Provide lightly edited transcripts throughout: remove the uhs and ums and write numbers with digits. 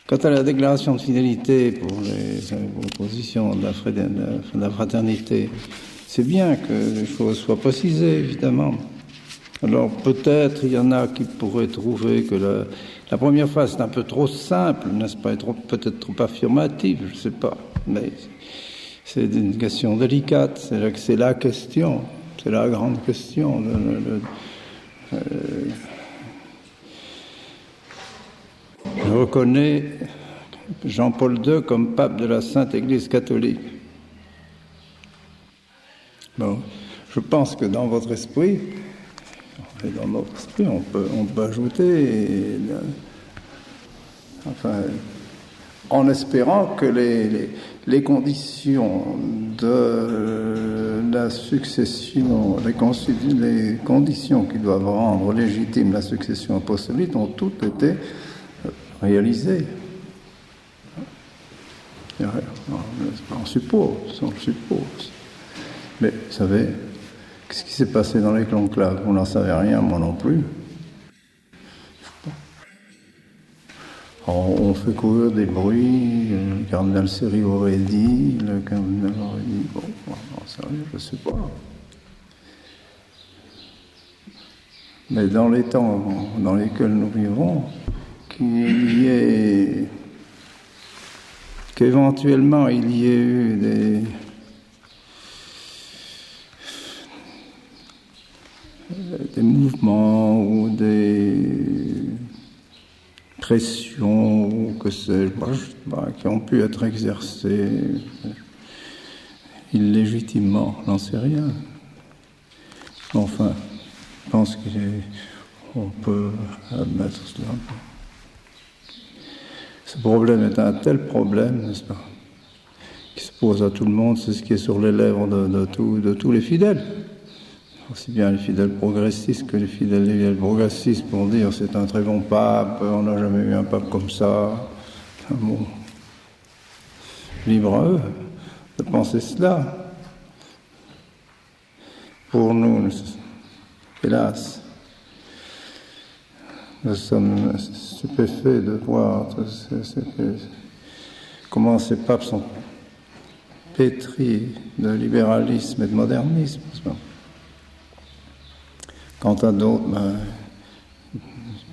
Quant à la déclaration de fidélité pour les propositions de la fraternité, c'est bien que les choses soient précisées, évidemment. Alors peut-être il y en a qui pourraient trouver que la première phase est un peu trop simple, n'est-ce pas, peut-être trop affirmative, je ne sais pas. Mais c'est une question délicate, c'est la question, c'est la grande question. Je reconnais Jean-Paul II comme pape de la Sainte Église catholique. Bon, je pense que dans votre esprit, et dans notre esprit, on peut ajouter, en espérant que les conditions de la succession, les conditions qui doivent rendre légitime la succession apostolique ont toutes été réalisées. On suppose. Mais vous savez, qu'est-ce qui s'est passé dans les conclaves? Vous n'en savez rien, moi non plus. On fait courir des bruits, le cardinal Seri aurait dit, le cardinal aurait dit, bon, sérieux, je ne sais pas. Mais dans les temps dans lesquels nous vivons, qu'éventuellement il y ait eu des mouvements ou des pressions ou que sais-je, qui ont pu être exercées illégitimement, j'en sais rien. Enfin, je pense qu'on peut admettre cela. Ce problème est un tel problème, n'est-ce pas, qui se pose à tout le monde, c'est ce qui est sur les lèvres de tous les fidèles. Aussi bien les fidèles progressistes que les fidèles progressistes pour dire c'est un très bon pape, on n'a jamais eu un pape comme ça. Bon, libre à eux de penser cela. Pour nous, hélas, nous sommes stupéfaits de voir comment ces papes sont pétris de libéralisme et de modernisme. Quant à d'autres, je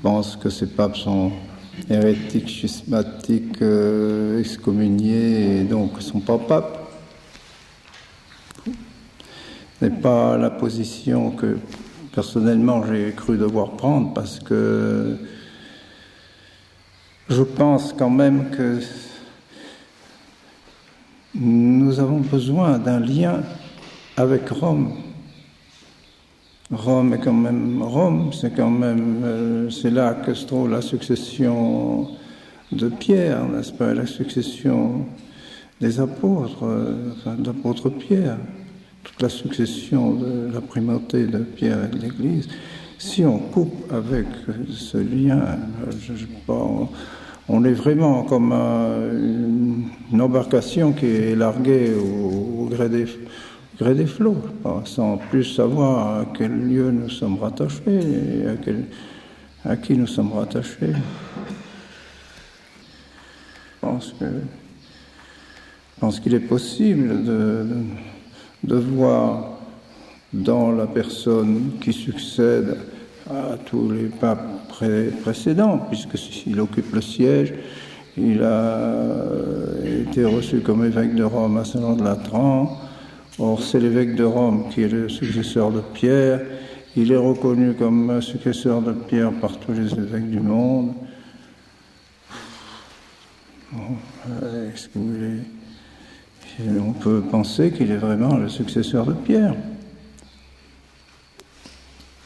pense que ces papes sont hérétiques, schismatiques, excommuniés, et donc ne sont pas papes. Ce n'est pas la position que, personnellement, j'ai cru devoir prendre, parce que je pense quand même que nous avons besoin d'un lien avec Rome. Rome, c'est là que se trouve la succession de Pierre, n'est-ce pas, la succession des apôtres, d'apôtre Pierre, toute la succession de la primauté de Pierre et de l'Église. Si on coupe avec ce lien, on est vraiment comme une embarcation qui est larguée au gré des flots, sans plus savoir à quel lieu nous sommes rattachés et à qui nous sommes rattachés. Je pense qu'il est possible de voir dans la personne qui succède à tous les papes précédents, puisque s'il occupe le siège, il a été reçu comme évêque de Rome à Saint-Laurent de Latran. Or, c'est l'évêque de Rome qui est le successeur de Pierre. Il est reconnu comme successeur de Pierre par tous les évêques du monde. Bon, est-ce que vous voulez... On peut penser qu'il est vraiment le successeur de Pierre.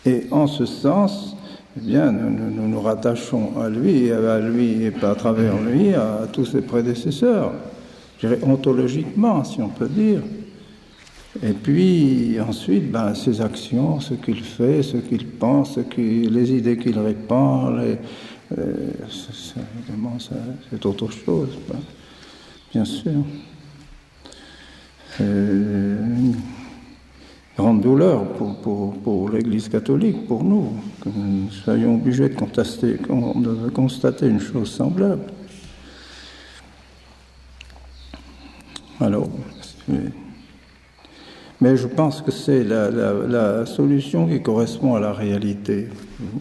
Et en ce sens, eh bien, nous nous rattachons à lui et pas à travers lui, à tous ses prédécesseurs. Je dirais ontologiquement, si on peut dire. Et puis ensuite, ses actions, ce qu'il fait, ce qu'il pense, les idées qu'il répand, c'est autre chose, bien sûr. C'est une grande douleur pour l'Église catholique, pour nous, que nous soyons obligés de constater une chose semblable. Alors, mais je pense que c'est la solution qui correspond à la réalité. La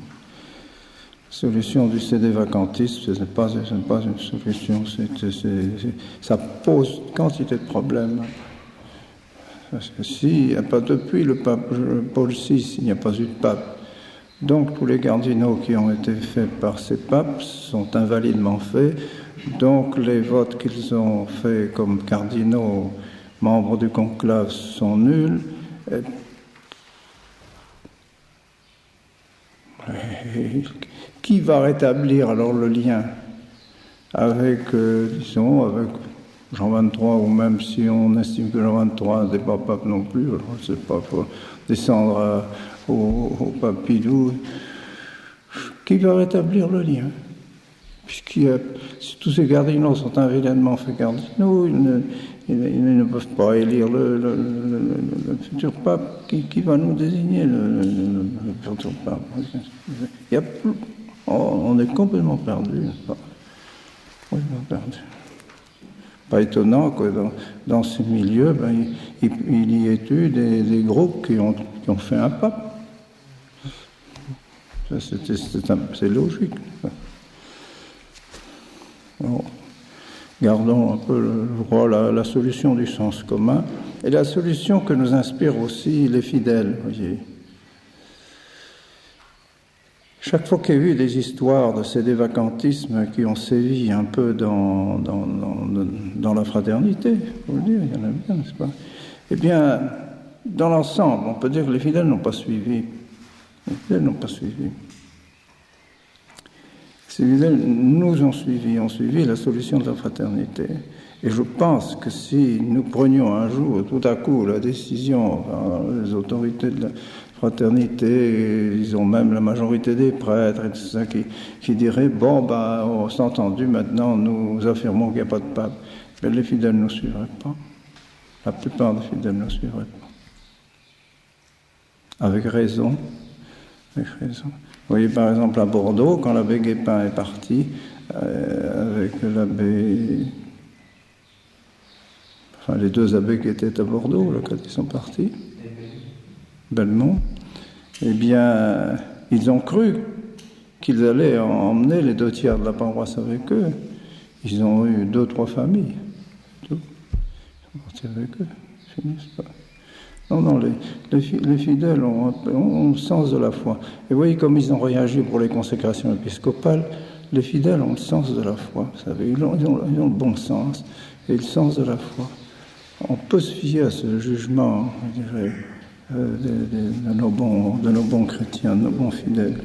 solution du sédévacantisme, ce n'est pas une solution, ça pose une quantité de problèmes. Parce que s'il n'y a pas, depuis le pape Paul VI, il n'y a pas eu de pape, donc tous les cardinaux qui ont été faits par ces papes sont invalidement faits, donc les votes qu'ils ont faits comme cardinaux, membres du conclave, sont nuls. Qui va rétablir alors le lien avec, disons, avec Jean XXIII, ou même si on estime que Jean XXIII n'est pas pape non plus, alors je ne sais pas, il faut descendre au pape Pidou. Qui va rétablir le lien? Si tous ces cardinaux sont invalidement faits cardinaux, ils ne peuvent pas élire le futur pape. Qui va nous désigner le futur pape? On est complètement perdu, n'est-ce pas? Complètement perdu. Pas étonnant que dans ces milieux, il y ait eu des groupes qui ont fait un pape. C'est logique. Bon, gardons un peu, je crois, la solution du sens commun et la solution que nous inspirent aussi les fidèles, voyez. Chaque fois qu'il y a eu des histoires de sédévacantisme qui ont sévi un peu dans la fraternité, il faut le dire, il y en a bien, n'est-ce pas? Eh bien, dans l'ensemble, on peut dire que les fidèles n'ont pas suivi. Les fidèles n'ont pas suivi. Ces fidèles nous ont suivi la solution de la fraternité. Et je pense que si nous prenions un jour, tout à coup, la décision, les autorités de la fraternité, ils ont même la majorité des prêtres et tout ça, qui diraient, bon, on s'est entendu, maintenant nous affirmons qu'il n'y a pas de pape. Mais les fidèles ne suivraient pas. La plupart des fidèles ne suivraient pas. Avec raison. Avec raison. Vous voyez par exemple à Bordeaux, quand l'abbé Guépin est parti, avec l'abbé... Enfin, les deux abbés qui étaient à Bordeaux, là, quand ils sont partis, Belmont, eh bien, ils ont cru qu'ils allaient emmener les 2/3 de la paroisse avec eux. Ils ont eu 2-3 familles. Tout. Ils sont partis avec eux. Ils finissent pas. Non, les fidèles ont le sens de la foi. Et vous voyez comme ils ont réagi pour les consécrations épiscopales. Les fidèles ont le sens de la foi. Vous savez, ils ont le bon sens et le sens de la foi. On peut se fier à ce jugement, je dirais, de nos bons chrétiens, de nos bons fidèles.